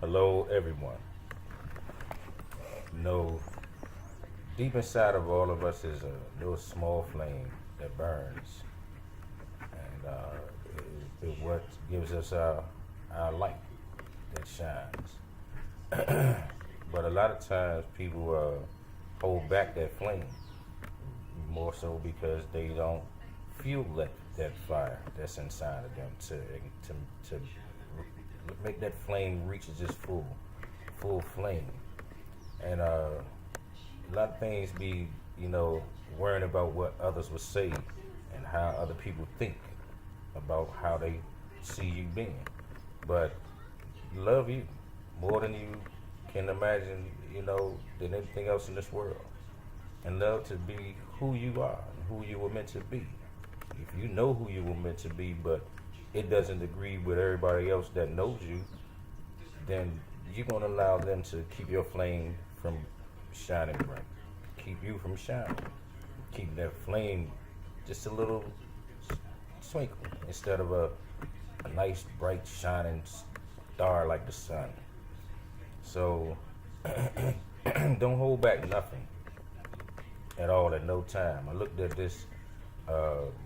Hello, everyone. No, deep inside of all of us is a little small flame that burns, and it what gives us our light that shines. But a lot of times people hold back that flame more so because they don't fuel that fire that's inside of them to make that flame reaches its full flame. And a lot of things be, worrying about what others will say and how other people think about how they see you being. But love you more than you can imagine, than anything else in this world. And love to be who you are and who you were meant to be. If you know who you were meant to be, but it doesn't agree with everybody else that knows you, then you're going to allow them to keep your flame from shining bright, keep you from shining, keep that flame just a little twinkle instead of a nice, bright, shining star like the sun. So don't hold back nothing at all at no time. I looked at this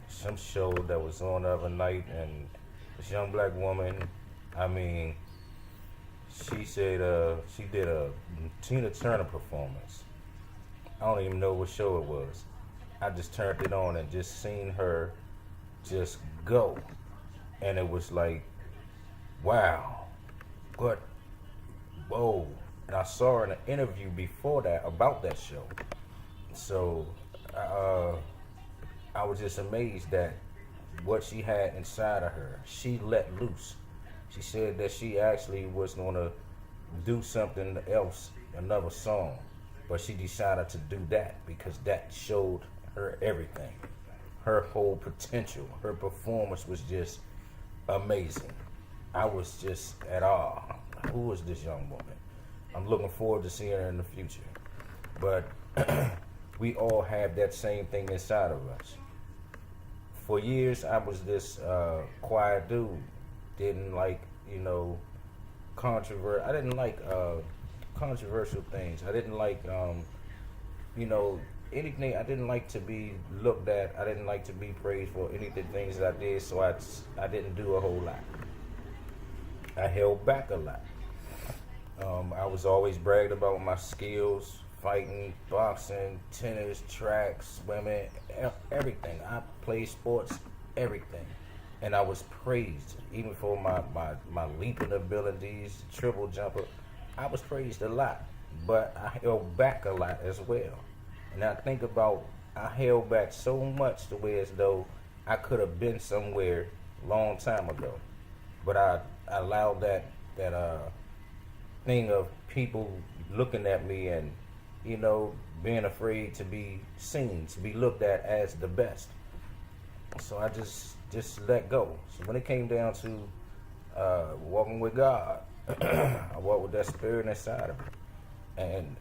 some show that was on the other night, and this young black woman, I mean, she said she did a Tina Turner performance. I don't even know what show it was. I just turned it on and just seen her just go, and it was like, wow, what, whoa. And I saw her in an interview before that about that show. So I was just amazed that what she had inside of her, she let loose. She said that she actually was going to do something else, another song, but she decided to do that because that showed her everything, her whole potential. Her performance was just amazing. I was just at awe. Who is this young woman? I'm looking forward to seeing her in the future. But we all have that same thing inside of us. For years, I was this quiet dude. Didn't like, I didn't like controversial things. I didn't like, anything. I didn't like to be looked at. I didn't like to be praised for any of the things that I did. So I didn't do a whole lot. I held back a lot. I was always bragged about my skills, fighting, boxing, tennis, track, swimming, everything. I played sports, everything. And I was praised, even for my leaping abilities, triple jumper. I was praised a lot, but I held back a lot as well. And I think about, I held back so much the way as though I could have been somewhere long time ago. But I allowed that thing of people looking at me and, being afraid to be seen, to be looked at as the best. So I just let go. So when it came down to walking with God, I walked with that spirit inside of me, and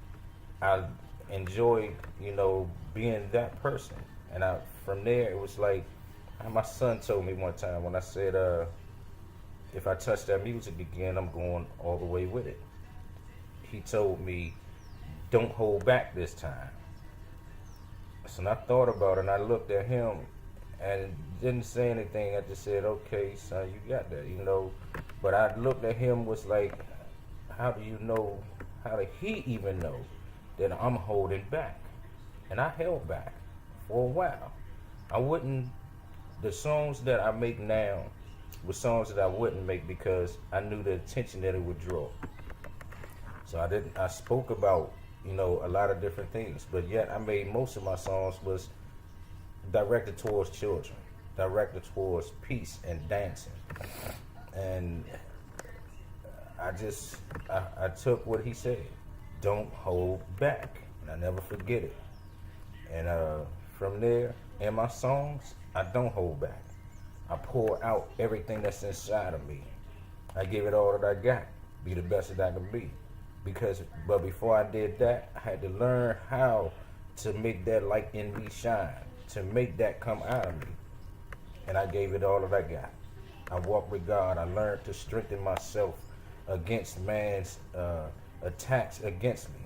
I enjoyed, being that person. And from there, it was like my son told me one time when I said, if I touch that music again, I'm going all the way with it. He told me, don't hold back this time. So I thought about it, and I looked at him and didn't say anything. I just said, okay, son, you got that, But I looked at him, was like, how do did he even know that I'm holding back? And I held back for a while. The songs that I make now were songs that I wouldn't make because I knew the attention that it would draw. So I spoke about, a lot of different things, but yet I made most of my songs was directed towards children, directed towards peace and dancing. And I took what he said, don't hold back, and I never forget it. And from there, in my songs, I don't hold back. I pour out everything that's inside of me. I give it all that I got, be the best that I can be. But before I did that, I had to learn how to make that light in me shine, to make that come out of me. And I gave it all that I got. I walked with God. I learned to strengthen myself against man's attacks against me,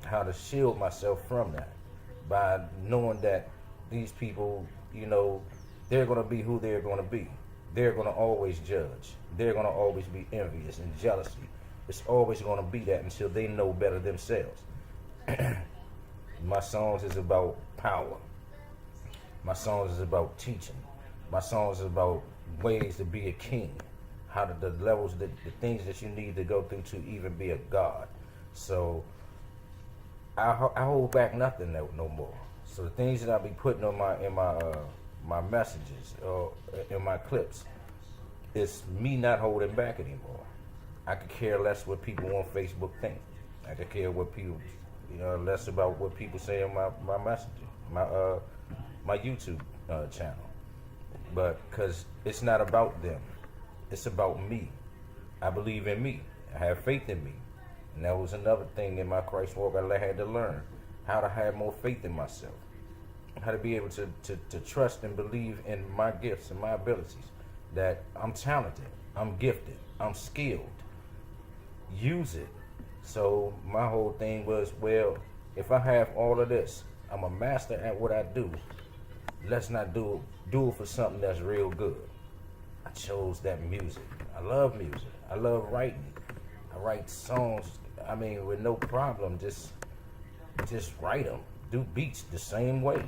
how to shield myself from that by knowing that these people, they're going to be who they're going to be. They're going to always judge. They're going to always be envious and jealousy. It's always going to be that until they know better themselves. My songs is about power. My songs is about teaching. My songs is about ways to be a king. How to, the levels, the things that you need to go through to even be a god. So I hold back nothing no more. So the things that I be putting on my messages or in my clips, it's me not holding back anymore. I could care less what people on Facebook think. I could care what people, less about what people say on my messaging, my YouTube channel. But because it's not about them, it's about me. I believe in me. I have faith in me. And that was another thing in my Christ walk I had to learn, how to have more faith in myself, how to be able to trust and believe in my gifts and my abilities, that I'm talented, I'm gifted, I'm skilled. Use it. So my whole thing was, well, if I have all of this, I'm a master at what I do. Let's not do it for something that's real good. I chose that music. I love music. I love writing. I write songs, with no problem. Just write them. Do beats the same way.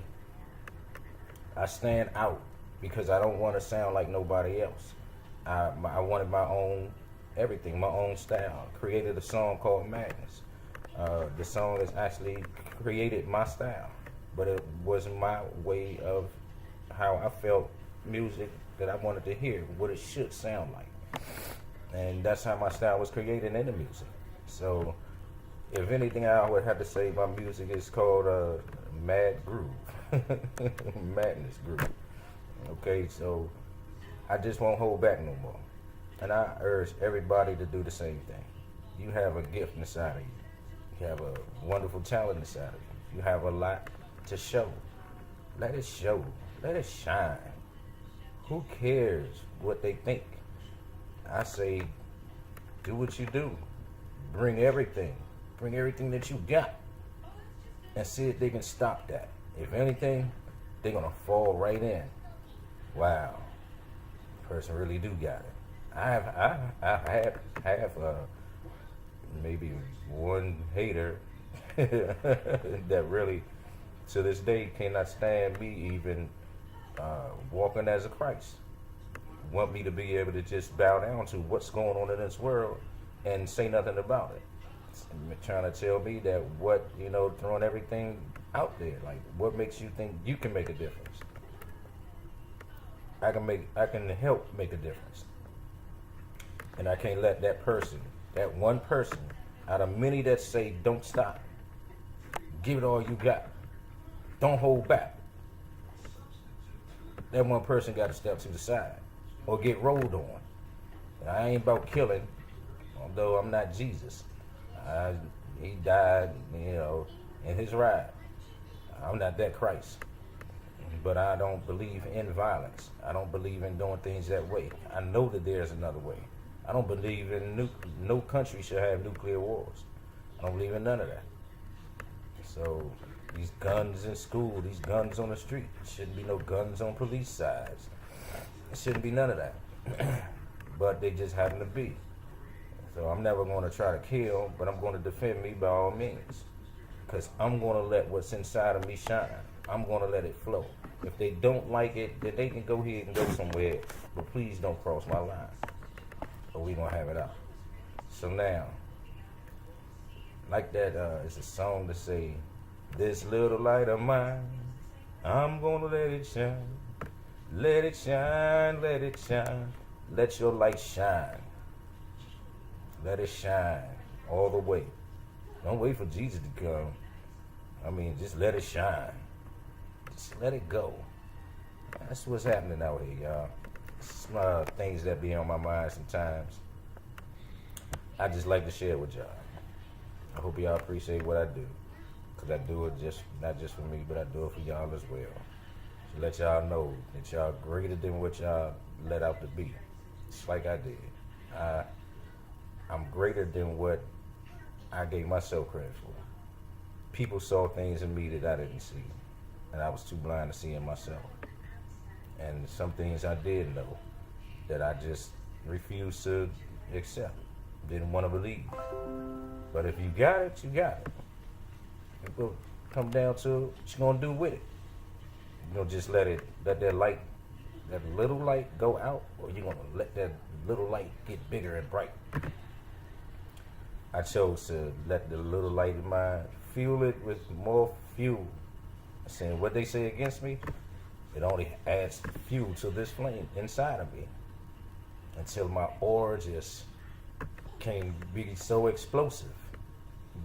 I stand out because I don't want to sound like nobody else. I wanted my own everything, my own style. Created a song called Madness. The song has actually created my style, but it was my way of how I felt music that I wanted to hear, what it should sound like. And that's how my style was created in the music. So if anything, I would have to say my music is called Mad Groove. Madness Groove. Okay, so I just won't hold back no more. And I urge everybody to do the same thing. You have a gift inside of you. You have a wonderful talent inside of you. You have a lot to show. Let it show. Let it shine. Who cares what they think? I say, do what you do. Bring everything. Bring everything that you got. And see if they can stop that. If anything, they're going to fall right in. Wow. Person really do got it. I have maybe one hater that really, to this day, cannot stand me even walking as a Christ. Want me to be able to just bow down to what's going on in this world and say nothing about it. Trying to tell me that throwing everything out there, like what makes you think you can make a difference? I can help make a difference. And I can't let that person, that one person, out of many that say don't stop, give it all you got, don't hold back. That one person got to step to the side or get rolled on. And I ain't about killing, although I'm not Jesus. He died, in his ride. I'm not that Christ. But I don't believe in violence. I don't believe in doing things that way. I know that there's another way. I don't believe in no country should have nuclear wars. I don't believe in none of that. So these guns in school, these guns on the street, there shouldn't be no guns on police sides. There shouldn't be none of that. But they just happen to be. So I'm never going to try to kill, but I'm going to defend me by all means. Because I'm going to let what's inside of me shine. I'm going to let it flow. If they don't like it, then they can go ahead and go somewhere. But please don't cross my line. Or we going to have it out. So now, like that, it's a song to say, this little light of mine, I'm going to let it shine. Let it shine, let it shine. Let your light shine. Let it shine all the way. Don't wait for Jesus to come. Just let it shine. Just let it go. That's what's happening out here, y'all. Some things that be on my mind sometimes. I just like to share with y'all. I hope y'all appreciate what I do. Because I do it not just for me, but I do it for y'all as well. To let y'all know that y'all greater than what y'all let out to be. Just like I did. I'm greater than what I gave myself credit for. People saw things in me that I didn't see, and I was too blind to see in myself. And some things I did know that I just refused to accept, didn't want to believe. But if you got it, you got it. It will come down to what you're gonna do with it. You know, just let that light, that little light go out, or you're gonna let that little light get bigger and bright. I chose to let the little light in mine fuel it with more fuel. Saying what they say against me, it only adds fuel to this flame inside of me until my aura just can be so explosive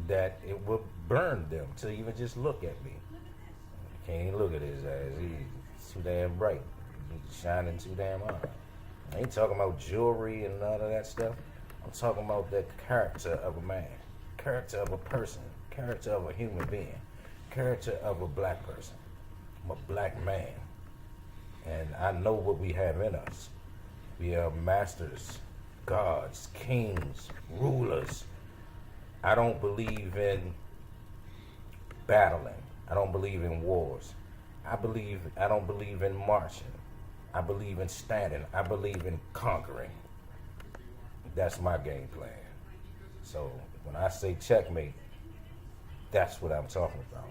that it will burn them to even just look at me. Can't even look at his ass. He's too damn bright. He's shining too damn hard. I ain't talking about jewelry and none of that stuff. I'm talking about the character of a man, character of a person, character of a human being, character of a black person. I'm a black man. And I know what we have in us. We are masters, gods, kings, rulers. I don't believe in battling. I don't believe in wars. I don't believe in marching. I believe in standing. I believe in conquering. That's my game plan. So when I say checkmate, that's what I'm talking about.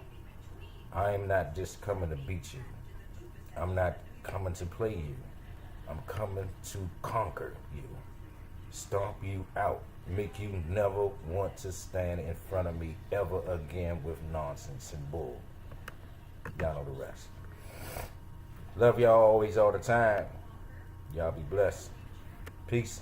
I am not just coming to beat you. I'm not coming to play you. I'm coming to conquer you. Stomp you out. Make you never want to stand in front of me ever again with nonsense and bull. Y'all know the rest. Love y'all always, all the time. Y'all be blessed. Peace.